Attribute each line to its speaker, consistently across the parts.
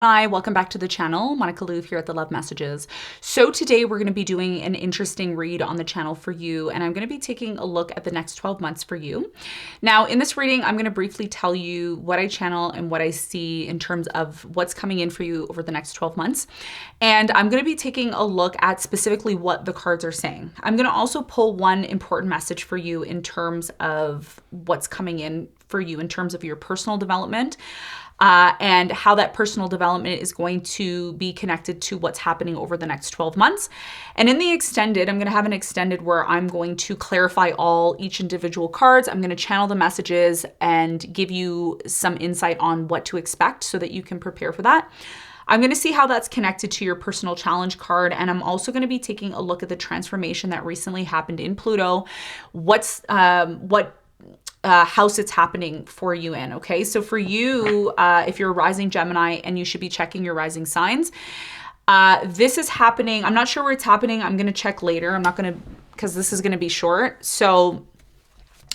Speaker 1: Hi, welcome back to the channel. Monica Louv here at the Love Messages. So today we're going to be doing an interesting read on the channel for you, and I'm going to be taking a look at the next 12 months for you. Now, in this reading, I'm going to briefly tell you what I channel and what I see in terms of what's coming in for you over the next 12 months. And I'm going to be taking a look at specifically what the cards are saying. I'm going to also pull one important message for you in terms of what's coming in for you in terms of your personal development. And how that personal development is going to be connected to what's happening over the next 12 months. And in the extended, I'm going to have an extended where I'm going to clarify each individual cards. I'm going to channel the messages and give you some insight on what to expect so that you can prepare for that. I'm going to see how that's connected to your personal challenge card. And I'm also going to be taking a look at the transformation that recently happened in Pluto. What house it's happening for you in, okay? So for you, if you're a rising Gemini, and you should be checking your rising signs, this is happening. I'm not sure where it's happening. I'm going to check later. I'm not going to, because this is going to be short. So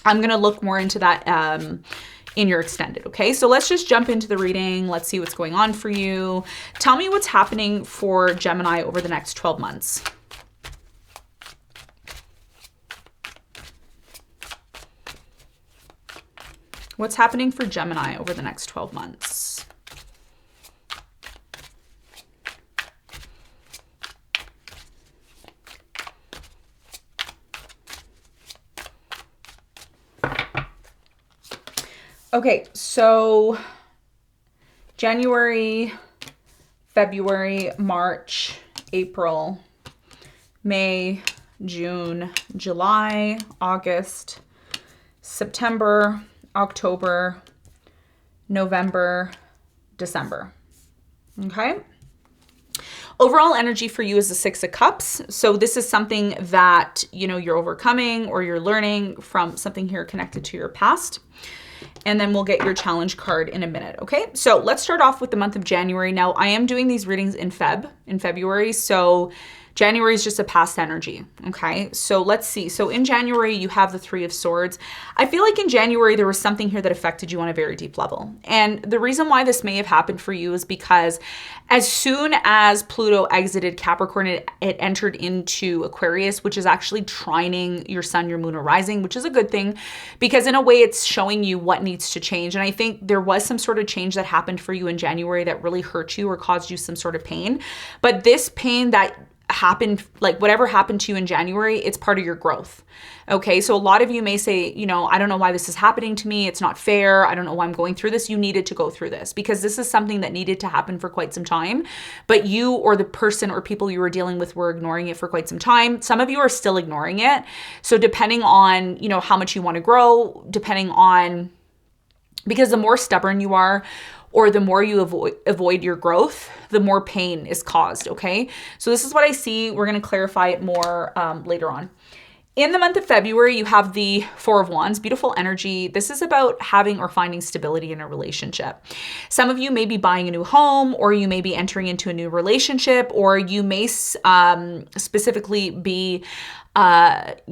Speaker 1: I'm going to look more into that in your extended, okay? So let's just jump into the reading. Let's see what's going on for you. Tell me what's happening for Gemini over the next 12 months. What's happening for Gemini over the next 12 months? Okay, so January, February, March, April, May, June, July, August, September, October, November, December. Okay. Overall energy for you is the Six of Cups. So this is something that, you're overcoming or you're learning from something here connected to your past. And then we'll get your challenge card in a minute. Okay. So let's start off with the month of January. Now I am doing these readings in February. So January is just a past energy, okay? So let's see. So in January, you have the Three of Swords. I feel like in January, there was something here that affected you on a very deep level. And the reason why this may have happened for you is because as soon as Pluto exited Capricorn, it entered into Aquarius, which is actually trining your sun, your moon, or rising, which is a good thing because in a way it's showing you what needs to change. And I think there was some sort of change that happened for you in January that really hurt you or caused you some sort of pain. But this pain that happened, like whatever happened to you in January, it's part of your growth. Okay. So a lot of you may say, I don't know why this is happening to me. It's not fair. I don't know why I'm going through this. You needed to go through this because this is something that needed to happen for quite some time, but you or the person or people you were dealing with were ignoring it for quite some time. Some of you are still ignoring it. So depending on, how much you want to grow, because the more stubborn you are, or the more you avoid your growth, the more pain is caused, okay? So this is what I see. We're going to clarify it more later on. In the month of February, you have the Four of Wands, beautiful energy. This is about having or finding stability in a relationship. Some of you may be buying a new home, or you may be entering into a new relationship, or you may specifically be, finding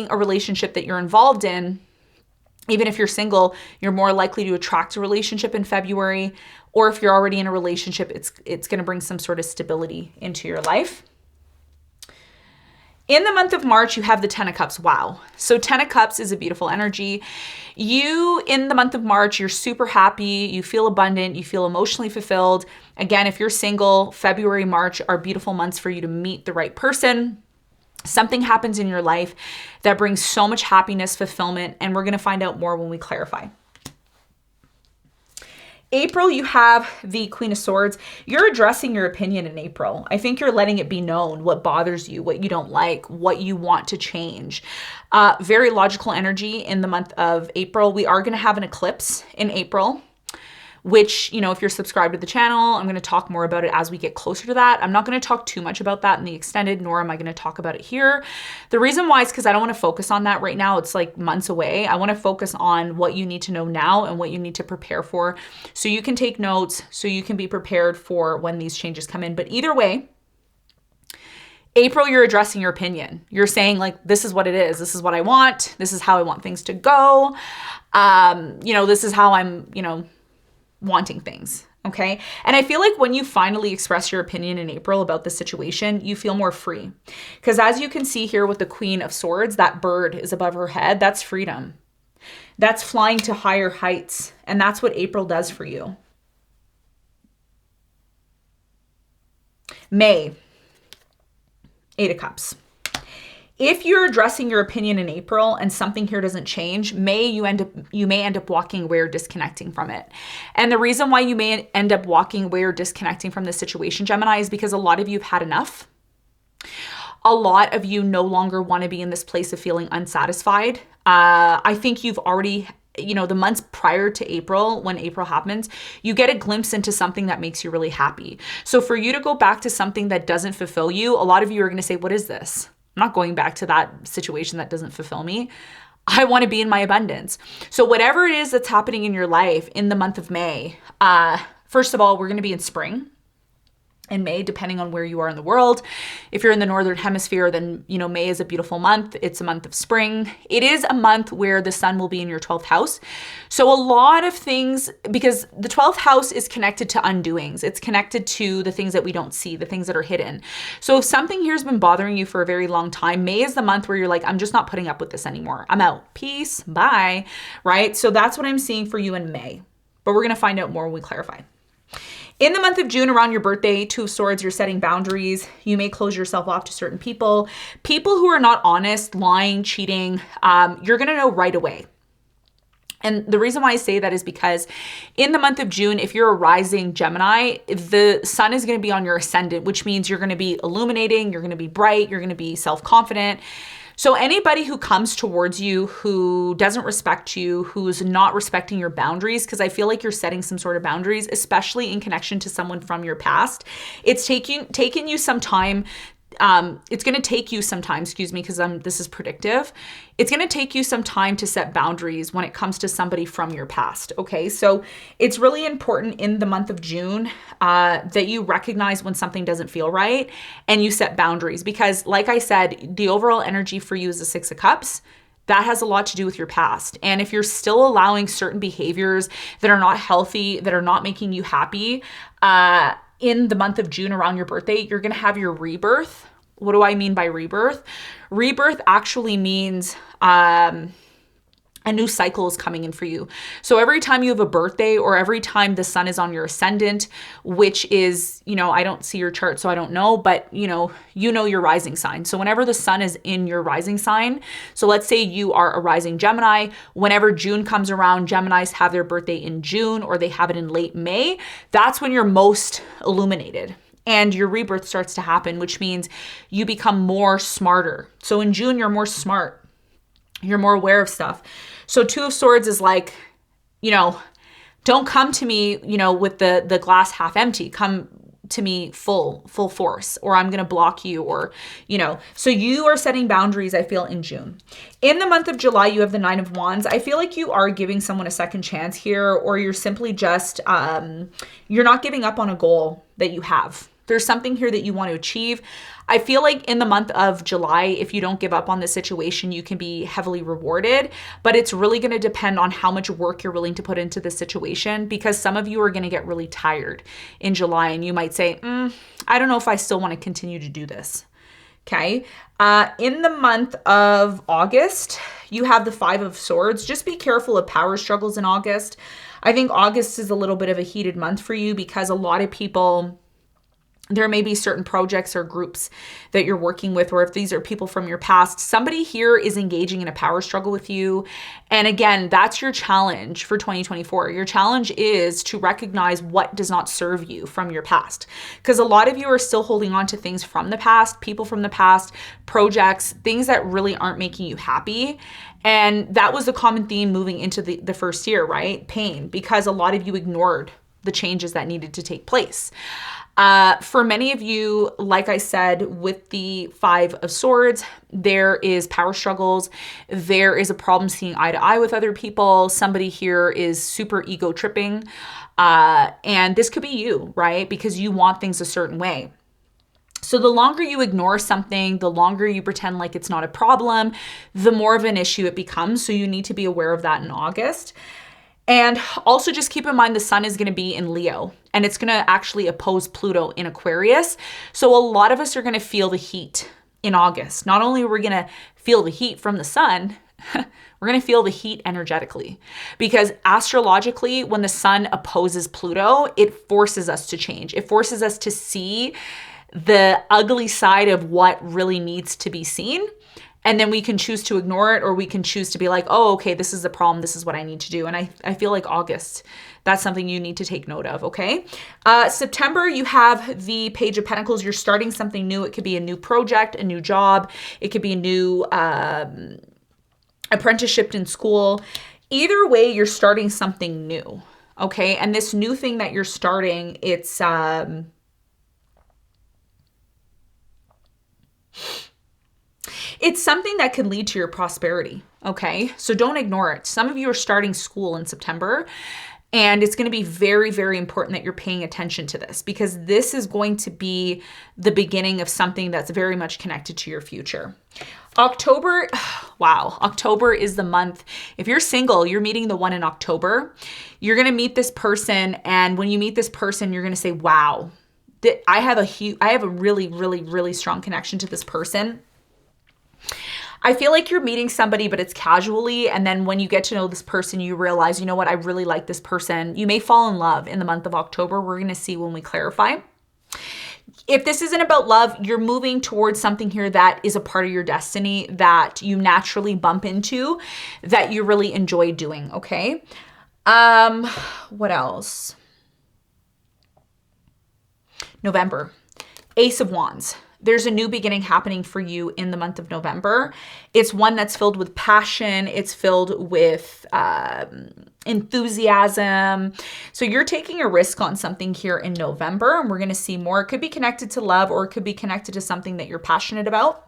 Speaker 1: a relationship that you're involved in. Even if you're single, you're more likely to attract a relationship in February, or if you're already in a relationship, it's going to bring some sort of stability into your life. In the month of March, you have the Ten of Cups. Wow. So Ten of Cups is a beautiful energy. In the month of March, you're super happy. You feel abundant. You feel emotionally fulfilled. Again, if you're single, February, March are beautiful months for you to meet the right person. Something happens in your life that brings so much happiness, fulfillment, and we're going to find out more when we clarify. April, you have the Queen of Swords. You're addressing your opinion in April. I think you're letting it be known what bothers you, what you don't like, what you want to change. Very logical energy in the month of April. We are going to have an eclipse in April, which, if you're subscribed to the channel, I'm going to talk more about it as we get closer to that. I'm not going to talk too much about that in the extended, nor am I going to talk about it here. The reason why is because I don't want to focus on that right now. It's like months away. I want to focus on what you need to know now and what you need to prepare for so you can take notes, so you can be prepared for when these changes come in. But either way, April, you're addressing your opinion. You're saying like, this is what it is. This is what I want. This is how I want things to go. This is how I'm, wanting things. Okay. And I feel like when you finally express your opinion in April about the situation, you feel more free. Because as you can see here with the Queen of Swords, that bird is above her head. That's freedom. That's flying to higher heights. And that's what April does for you. May, 8 of Cups. If you're addressing your opinion in April and something here doesn't change, you may end up walking away or disconnecting from it. And the reason why you may end up walking away or disconnecting from this situation, Gemini, is because a lot of you have had enough. A lot of you no longer want to be in this place of feeling unsatisfied. I think you've already, the months prior to April, when April happens, you get a glimpse into something that makes you really happy. So for you to go back to something that doesn't fulfill you, a lot of you are going to say, what is this? I'm not going back to that situation that doesn't fulfill me. I want to be in my abundance. So whatever it is that's happening in your life in the month of May, first of all, we're going to be in spring in May, depending on where you are in the world. If you're in the Northern Hemisphere, then, May is a beautiful month. It's a month of spring. It is a month where the sun will be in your 12th house. So a lot of things, because the 12th house is connected to undoings. It's connected to the things that we don't see, the things that are hidden. So if something here has been bothering you for a very long time, May is the month where you're like, I'm just not putting up with this anymore. I'm out. Peace. Bye. Right? So that's what I'm seeing for you in May. But we're going to find out more when we clarify. In the month of June, around your birthday, 2 of Swords, you're setting boundaries. You may close yourself off to certain people. People who are not honest, lying, cheating, you're going to know right away. And the reason why I say that is because in the month of June, if you're a rising Gemini, the sun is going to be on your ascendant, which means you're going to be illuminating, you're going to be bright, you're going to be self-confident. So anybody who comes towards you who doesn't respect you, who's not respecting your boundaries, because I feel like you're setting some sort of boundaries, especially in connection to someone from your past, it's taken you some time. It's going to take you some time, because this is predictive. It's going to take you some time to set boundaries when it comes to somebody from your past. Okay. So it's really important in the month of June, that you recognize when something doesn't feel right and you set boundaries, because like I said, the overall energy for you is the 6 of Cups. That has a lot to do with your past. And if you're still allowing certain behaviors that are not healthy, that are not making you happy, in the month of June around your birthday, you're going to have your rebirth. What do I mean by rebirth? Rebirth actually means a new cycle is coming in for you. So every time you have a birthday, or every time the sun is on your ascendant, which is, I don't see your chart, so I don't know, but you know your rising sign. So whenever the sun is in your rising sign, so let's say you are a rising Gemini, whenever June comes around, Geminis have their birthday in June, or they have it in late May. That's when you're most illuminated. And your rebirth starts to happen, which means you become more smarter. So in June, you're more smart. You're more aware of stuff. So 2 of Swords is like, don't come to me, with the glass half empty. Come to me full force, or I'm going to block you, or, so you are setting boundaries, I feel, in June. In the month of July, you have the 9 of Wands. I feel like you are giving someone a second chance here, or you're simply just, you're not giving up on a goal that you have. There's something here that you want to achieve. I feel like in the month of July, if you don't give up on the situation, you can be heavily rewarded, but it's really going to depend on how much work you're willing to put into the situation, because some of you are going to get really tired in July and you might say, I don't know if I still want to continue to do this. Okay. In the month of August, you have the 5 of Swords. Just be careful of power struggles in August. I think August is a little bit of a heated month for you, because a lot of people, there may be certain projects or groups that you're working with, or if these are people from your past, somebody here is engaging in a power struggle with you. And again, that's your challenge for 2024. Your challenge is to recognize what does not serve you from your past. Because a lot of you are still holding on to things from the past, people from the past, projects, things that really aren't making you happy. And that was the common theme moving into the first year, right? Pain, because a lot of you ignored the changes that needed to take place. For many of you, like I said, with the 5 of Swords, there is power struggles. There is a problem seeing eye to eye with other people. Somebody here is super ego tripping. And this could be you, right? Because you want things a certain way. So the longer you ignore something, the longer you pretend like it's not a problem, the more of an issue it becomes. So you need to be aware of that in August. And also just keep in mind the sun is going to be in Leo and it's going to actually oppose Pluto in Aquarius. So a lot of us are going to feel the heat in August. Not only are we going to feel the heat from the sun, we're going to feel the heat energetically, because astrologically, when the sun opposes Pluto, it forces us to change. It forces us to see the ugly side of what really needs to be seen. And then we can choose to ignore it, or we can choose to be like, oh, okay, this is the problem. This is what I need to do. And I feel like August, that's something you need to take note of, okay? September, you have the Page of Pentacles. You're starting something new. It could be a new project, a new job. It could be a new apprenticeship in school. Either way, you're starting something new, okay? And this new thing that you're starting, it's something that can lead to your prosperity, okay? So don't ignore it. Some of you are starting school in September, and it's going to be very, very important that you're paying attention to this, because this is going to be the beginning of something that's very much connected to your future. October, wow, October is the month. If you're single, you're meeting the one in October. You're going to meet this person, and when you meet this person, you're going to say, wow, I have a really, really, really strong connection to this person. I feel like you're meeting somebody, but it's casually. And then when you get to know this person, you realize, you know what, I really like this person. You may fall in love in the month of October. We're going to see when we clarify. If this isn't about love, you're moving towards something here that is a part of your destiny that you naturally bump into, that you really enjoy doing, okay? What else? November, Ace of Wands. There's a new beginning happening for you in the month of November. It's one that's filled with passion. It's filled with enthusiasm. So you're taking a risk on something here in November, and we're going to see more. It could be connected to love, or it could be connected to something that you're passionate about.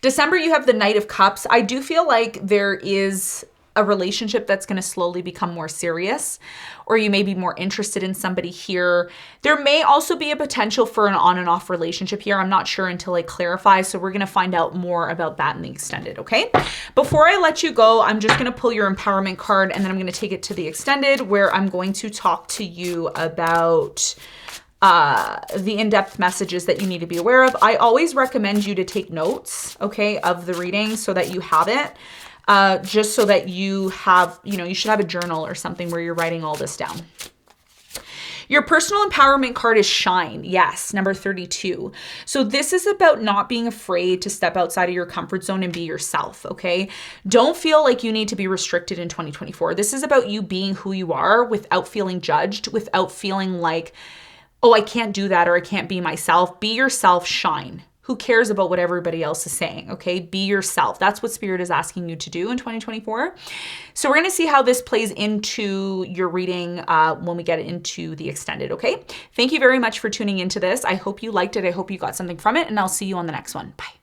Speaker 1: December, you have the Knight of Cups. I do feel like there is a relationship that's going to slowly become more serious, or you may be more interested in somebody here. There may also be a potential for an on and off relationship here. I'm not sure until I clarify. So we're going to find out more about that in the extended, okay? Before I let you go, I'm just going to pull your empowerment card, and then I'm going to take it to the extended, where I'm going to talk to you about the in-depth messages that you need to be aware of. I always recommend you to take notes, okay, of the reading so that you have it. Just so that you have, you should have a journal or something where you're writing all this down. Your personal empowerment card is Shine. Yes, number 32. So this is about not being afraid to step outside of your comfort zone and be yourself, okay? Don't feel like you need to be restricted in 2024. This is about you being who you are without feeling judged, without feeling like, oh, I can't do that, or I can't be myself. Be yourself, shine. Who cares about what everybody else is saying, okay? Be yourself. That's what Spirit is asking you to do in 2024. So we're going to see how this plays into your reading when we get into the extended, okay? Thank you very much for tuning into this. I hope you liked it. I hope you got something from it, and I'll see you on the next one. Bye.